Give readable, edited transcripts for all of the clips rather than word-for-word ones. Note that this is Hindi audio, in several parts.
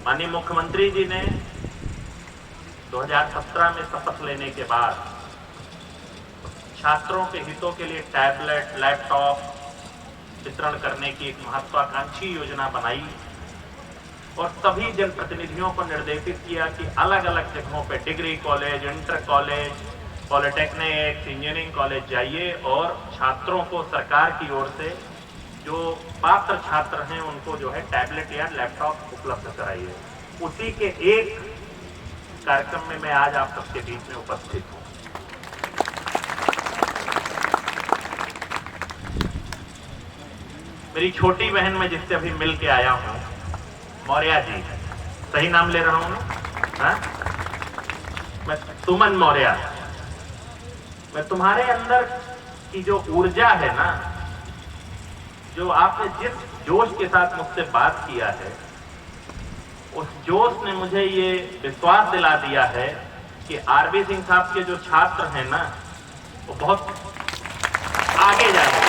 माननीय मुख्यमंत्री जी ने 2017 में शपथ लेने के बाद छात्रों के हितों के लिए टैबलेट, लैपटॉप वितरण करने की एक महत्वाकांक्षी योजना बनाई और सभी जनप्रतिनिधियों को निर्देशित किया कि अलग अलग जगहों पे degree college, inter college, polytechnic, engineering college जाइए और छात्रों को सरकार की ओर से जो पात्र छात्र हैं उनको जो है टैबलेट या लैपटॉप उपलब्ध कराइए। उसी के एक कार्यक्रम में मैं आज आप सबके बीच में उपस्थित हूं। मेरी छोटी बहन मैं जिससे अभी मिल के आया हूं, मौर्य जी, सही नाम ले रहा हूं ना? मैं सुमन मौर्य। मैं तुम्हारे अंदर की जो ऊर्जा है ना, जो आपने जिस जोश के साथ मुझसे बात किया है, उस जोश ने मुझे ये विश्वास दिला दिया है कि आरबी सिंह साहब के जो छात्र हैं ना, वो बहुत आगे जाएंगे।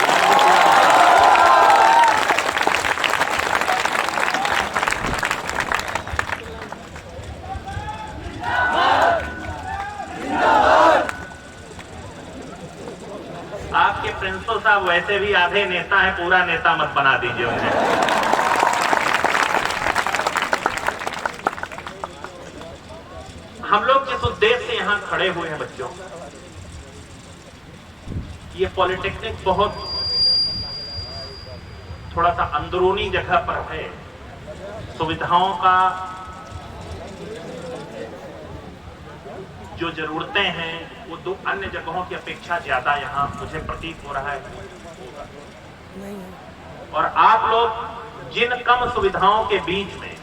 आपके प्रिंसिपल साहब वैसे भी आधे नेता है, पूरा नेता मत बना दीजिए उन्हें। हम लोग जिस उद्देश्य से यहां खड़े हुए हैं बच्चों, ये पॉलिटेक्निक बहुत थोड़ा सा अंदरूनी जगह पर है। सुविधाओं का जो जरूरतें हैं वो दो अन्य जगहों की अपेक्षा ज्यादा यहां मुझे प्रतीत हो रहा है। और आप लोग जिन कम सुविधाओं के बीच में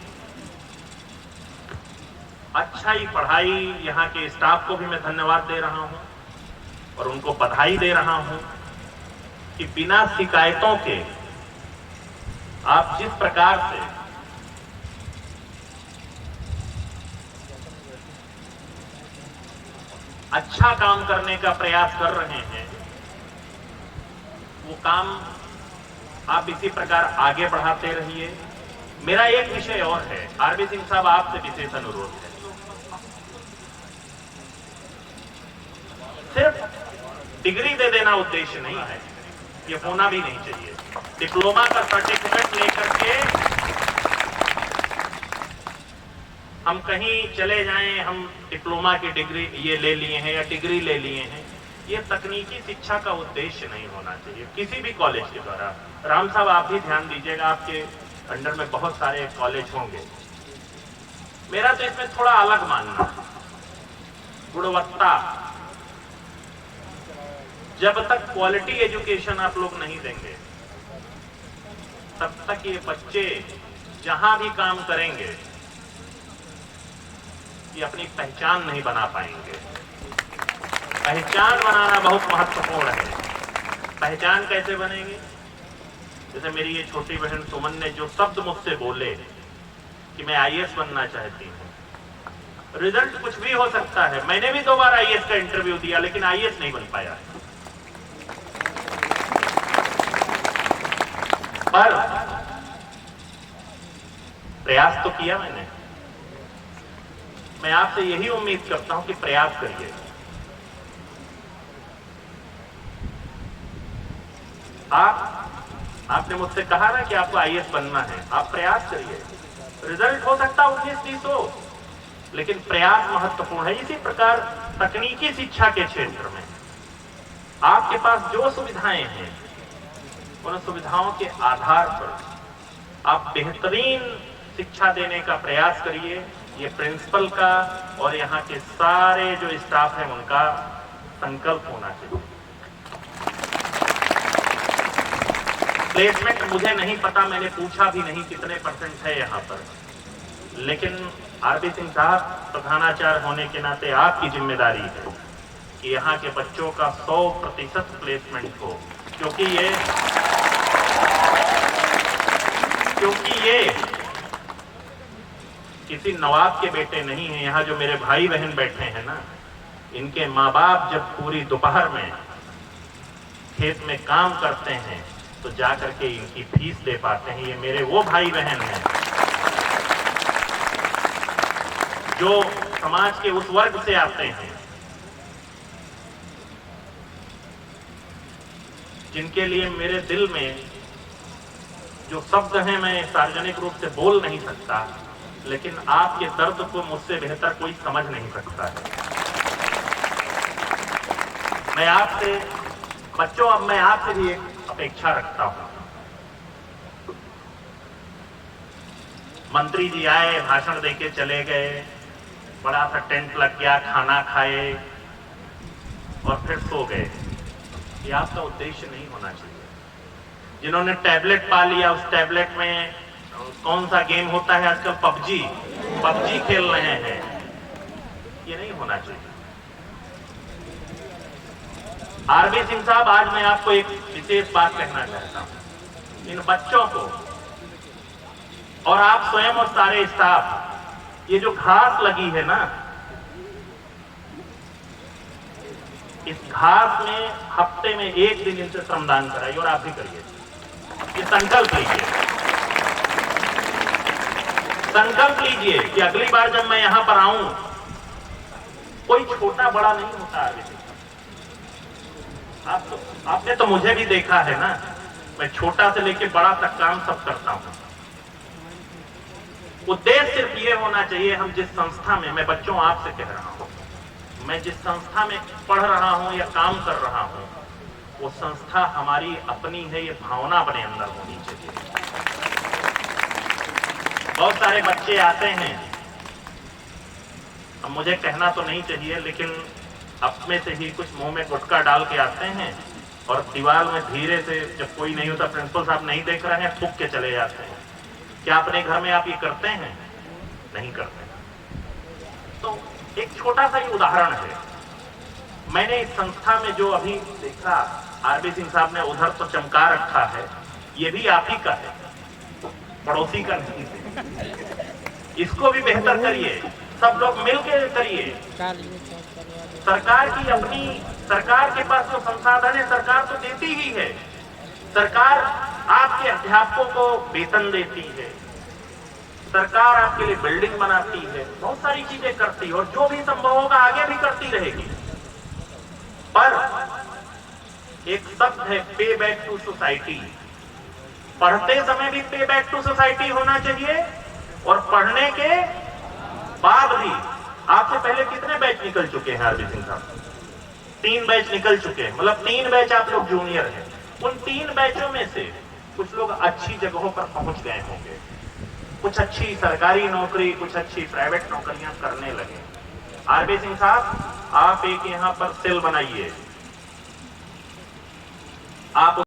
अच्छा ही पढ़ाई, यहाँ के स्टाफ को भी मैं धन्यवाद दे रहा हूं और उनको बधाई दे रहा हूं कि बिना शिकायतों के आप जिस प्रकार से अच्छा काम करने का प्रयास कर रहे हैं, वो काम आप इसी प्रकार आगे बढ़ाते रहिए। मेरा एक विषय और है, आरबी सिंह साहब आपसे विशेष अनुरोध है, सिर्फ डिग्री दे देना उद्देश्य नहीं है, ये होना भी नहीं चाहिए। डिप्लोमा का सर्टिफिकेट लेकर के हम कहीं चले जाएं, हम डिप्लोमा की डिग्री ये ले लिए हैं या डिग्री ले लिए हैं, ये तकनीकी शिक्षा का उद्देश्य नहीं होना चाहिए किसी भी कॉलेज के द्वारा। राम साहब आप भी ध्यान दीजिएगा, आपके अंडर में बहुत सारे कॉलेज होंगे। मेरा तो इसमें थोड़ा अलग मानना, गुणवत्ता, जब तक क्वालिटी एजुकेशन आप लोग नहीं देंगे तब तक ये बच्चे जहां भी काम करेंगे ये अपनी पहचान नहीं बना पाएंगे। पहचान बनाना बहुत महत्वपूर्ण है। पहचान कैसे बनेगी? जैसे मेरी ये छोटी बहन सुमन ने जो शब्द मुझसे बोले कि मैं आईएएस बनना चाहती हूं, रिजल्ट कुछ भी हो सकता है। मैंने भी 2 बार आईएएस का इंटरव्यू दिया लेकिन आईएएस नहीं बन पाया, पर प्रयास तो किया मैंने। मैं आपसे यही उम्मीद करता हूं कि प्रयास करिए। आपने मुझसे कहा ना कि आपको आईएएस बनना है, आप प्रयास करिए। रिजल्ट हो सकता है 19-20 हो, लेकिन प्रयास महत्वपूर्ण है। इसी प्रकार तकनीकी शिक्षा के क्षेत्र में आपके पास जो सुविधाएं हैं, उन सुविधाओं के आधार पर आप बेहतरीन शिक्षा देने का प्रयास करिए। ये प्रिंसिपल का और यहाँ के सारे जो स्टाफ है उनका संकल्प होना चाहिए। प्लेसमेंट मुझे नहीं पता, मैंने पूछा भी नहीं कितने % है यहाँ पर, लेकिन आरबी सिंह साहब प्रधानाचार्य होने के नाते आपकी जिम्मेदारी है कि यहाँ के बच्चों का 100% प्लेसमेंट हो, क्योंकि ये किसी नवाब के बेटे नहीं है। यहाँ जो मेरे भाई बहन बैठे हैं ना, इनके माँ बाप जब पूरी दोपहर में खेत में काम करते हैं तो जाकर के इनकी फीस दे पाते हैं। ये मेरे वो भाई बहन हैं जो समाज के उस वर्ग से आते हैं जिनके लिए मेरे दिल में जो शब्द हैं मैं सार्वजनिक रूप से बोल नहीं सकता, लेकिन आपके दर्द को मुझसे बेहतर कोई समझ नहीं सकता है। मैं आपसे बच्चों, अब मैं आपसे भी एक अपेक्षा रखता हूं। मंत्री जी आए, भाषण देके चले गए, बड़ा सा टेंट लग गया, खाना खाए और फिर सो गए। ये आपका उद्देश्य नहीं होना चाहिए। जिन्होंने टैबलेट पा लिया, उस टैबलेट में कौन सा गेम होता है आजकल, पबजी खेल रहे हैं, ये नहीं होना चाहिए। आरबी सिंह साहब, आज मैं आपको एक विशेष बात कहना चाहता हूं। इन बच्चों को और आप स्वयं और सारे स्टाफ, ये जो घास लगी है ना, इस घास में हफ्ते में एक दिन इनसे श्रमदान कराइए, और आप भी करिए। ये संकल्प लीजिए, संकल्प लीजिए कि अगली बार जब मैं यहां पर आऊं, कोई छोटा बड़ा नहीं होता आगे से। आपने तो मुझे भी देखा है ना, मैं छोटा से लेके बड़ा तक काम सब करता हूं। उद्देश्य सिर्फ ये होना चाहिए, हम जिस संस्था में, मैं बच्चों आपसे कह रहा हूं, मैं जिस संस्था में पढ़ रहा हूं या काम कर रहा हूं, वो संस्था हमारी अपनी है, ये भावना अपने अंदर होनी चाहिए। बहुत सारे बच्चे आते हैं, अब मुझे कहना तो नहीं चाहिए, लेकिन अपने से ही कुछ मुंह में गुटखा डाल के आते हैं और दीवार में धीरे से, जब कोई नहीं होता, प्रिंसिपल साहब नहीं देख रहे हैं, थूक के चले जाते हैं। क्या अपने घर में आप ये करते हैं? नहीं करते। तो एक छोटा सा ही उदाहरण है। मैंने इस संस्था में जो अभी देखा, आरबी सिंह साहब ने उधर तो चमका रखा है, ये भी आप ही का है, पड़ोसी का नहीं है। इसको भी बेहतर करिए, सब लोग मिलकर करिए। सरकार की अपनी, सरकार के पास जो संसाधन है, सरकार तो देती ही है। सरकार आपके अध्यापकों को वेतन देती है, सरकार आपके लिए बिल्डिंग बनाती है, बहुत सारी चीजें करती है, और जो भी संभव होगा आगे भी करती रहेगी। पर एक शब्द है, पे बैक टू सोसाइटी। पढ़ते समय भी पे बैक टू सोसाइटी होना चाहिए, और पढ़ने के बाद भी। आपसे पहले कितने बैच निकल चुके हैं आरबी सिंह साहब? 3 बैच निकल चुके हैं, मतलब 3 बैच आप लोग जूनियर हैं। उन 3 बैचों में से कुछ लोग अच्छी जगहों पर पहुंच गए होंगे, कुछ अच्छी सरकारी नौकरी, कुछ अच्छी प्राइवेट नौकरियां करने लगे। आरबी सिंह साहब, आप एक यहां पर सेल बनाइए, आप